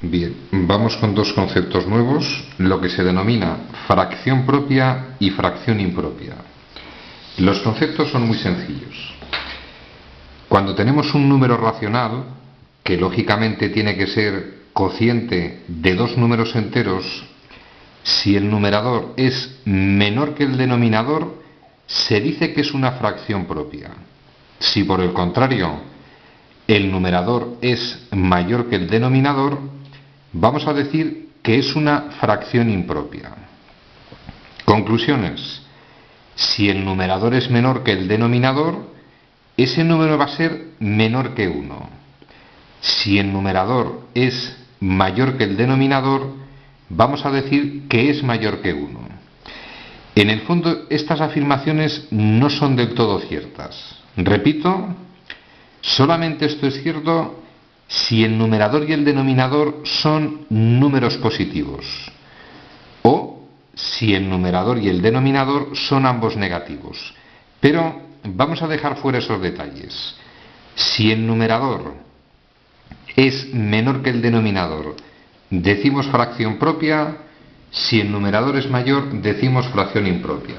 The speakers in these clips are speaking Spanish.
Bien, vamos con dos conceptos nuevos, lo que se denomina fracción propia y fracción impropia. Los conceptos son muy sencillos. Cuando tenemos un número racional, que lógicamente tiene que ser cociente de dos números enteros, si el numerador es menor que el denominador, se dice que es una fracción propia. Si por el contrario el numerador es mayor que el denominador, vamos a decir que es una fracción impropia. Conclusiones. Si el numerador es menor que el denominador, ese número va a ser menor que 1. Si el numerador es mayor que el denominador, vamos a decir que es mayor que 1. En el fondo, estas afirmaciones no son del todo ciertas. Repito, solamente esto es cierto si el numerador y el denominador son números positivos, o si el numerador y el denominador son ambos negativos. Pero vamos a dejar fuera esos detalles. Si el numerador es menor que el denominador, decimos fracción propia. Si el numerador es mayor, decimos fracción impropia.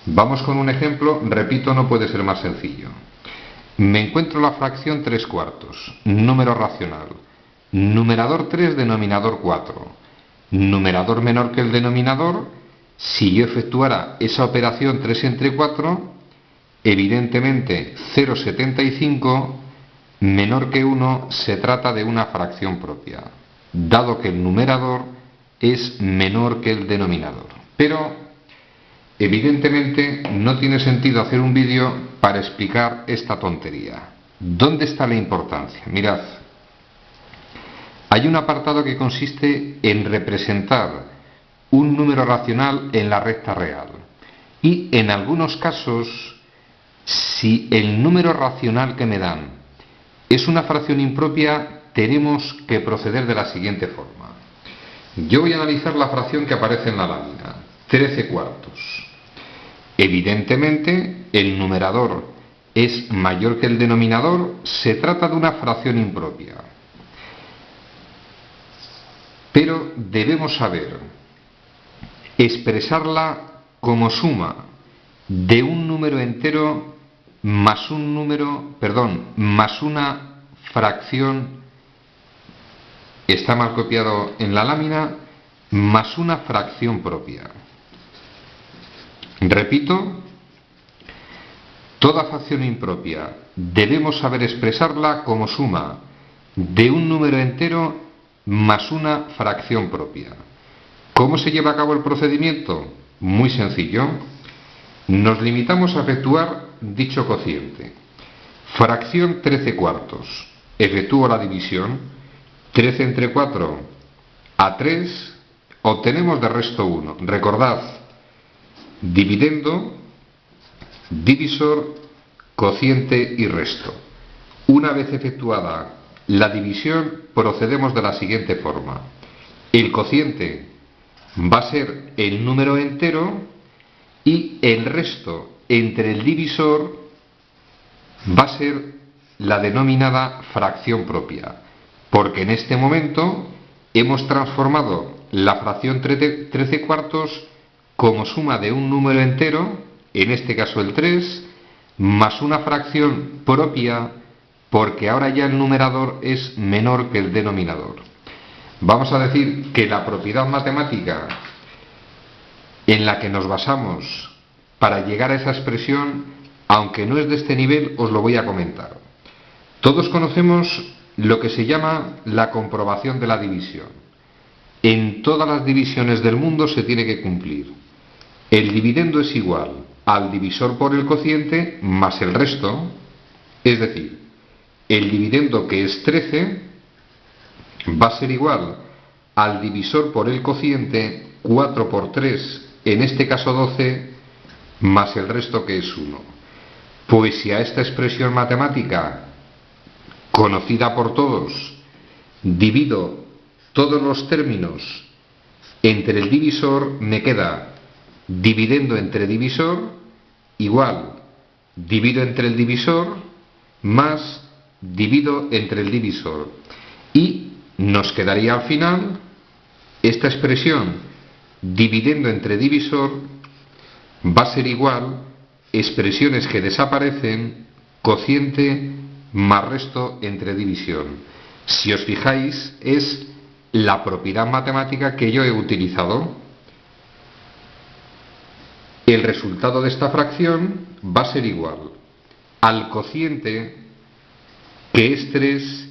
Vamos con un ejemplo, repito, no puede ser más sencillo. Me encuentro la fracción 3/4, número racional. Numerador 3, denominador 4. Numerador menor que el denominador. Si yo efectuara esa operación 3 entre 4, evidentemente 0,75 menor que 1 se trata de una fracción propia, dado que el numerador es menor que el denominador. Pero evidentemente no tiene sentido hacer un vídeo para explicar esta tontería. ¿Dónde está la importancia? Mirad, hay un apartado que consiste en representar un número racional en la recta real. Y en algunos casos, si el número racional que me dan es una fracción impropia, tenemos que proceder de la siguiente forma. Yo voy a analizar la fracción que aparece en la lámina, 13/4. Evidentemente, el numerador es mayor que el denominador, se trata de una fracción impropia. Pero debemos saber expresarla como suma de un número entero más una fracción, está mal copiado en la lámina, más una fracción propia. Repito, toda fracción impropia debemos saber expresarla como suma de un número entero más una fracción propia. ¿Cómo se lleva a cabo el procedimiento? Muy sencillo. Nos limitamos a efectuar dicho cociente. Fracción 13/4. Efectúo la división. 13 entre 4 a 3. Obtenemos de resto 1. Recordad, dividendo, divisor, cociente y resto. Una vez efectuada la división, procedemos de la siguiente forma. El cociente va a ser el número entero y el resto entre el divisor va a ser la denominada fracción propia, porque en este momento hemos transformado la fracción 13/4 como suma de un número entero, en este caso el 3, más una fracción propia, porque ahora ya el numerador es menor que el denominador. Vamos a decir que la propiedad matemática en la que nos basamos para llegar a esa expresión, aunque no es de este nivel, os lo voy a comentar. Todos conocemos lo que se llama la comprobación de la división. En todas las divisiones del mundo se tiene que cumplir. El dividendo es igual al divisor por el cociente más el resto, es decir, el dividendo, que es 13, va a ser igual al divisor por el cociente, 4 por 3, en este caso 12, más el resto, que es 1. Pues si a esta expresión matemática, conocida por todos, divido todos los términos entre el divisor, me queda dividendo entre divisor igual divido entre el divisor más divido entre el divisor. Y nos quedaría al final esta expresión dividendo entre divisor va a ser igual expresiones que desaparecen, cociente más resto entre división. Si os fijáis, es la propiedad matemática que yo he utilizado. El resultado de esta fracción va a ser igual al cociente, que es 3,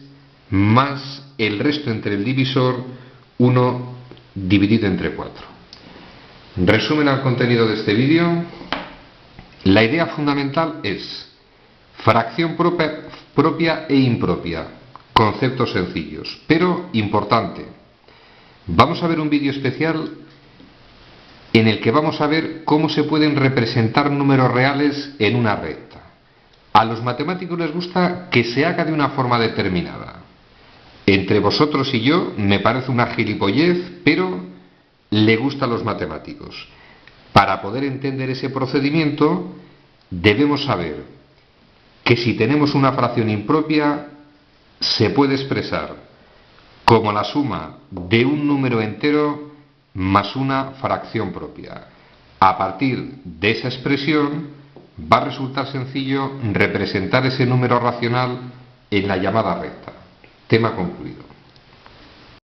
más el resto entre el divisor, 1 dividido entre 4. Resumen al contenido de este vídeo. La idea fundamental es fracción propia e impropia, conceptos sencillos, pero importante. Vamos a ver un vídeo especial en el que vamos a ver cómo se pueden representar números reales en una recta. A los matemáticos les gusta que se haga de una forma determinada. Entre vosotros y yo me parece una gilipollez, pero le gusta a los matemáticos. Para poder entender ese procedimiento, debemos saber que si tenemos una fracción impropia, se puede expresar como la suma de un número entero más una fracción propia. A partir de esa expresión, va a resultar sencillo representar ese número racional en la llamada recta. Tema concluido.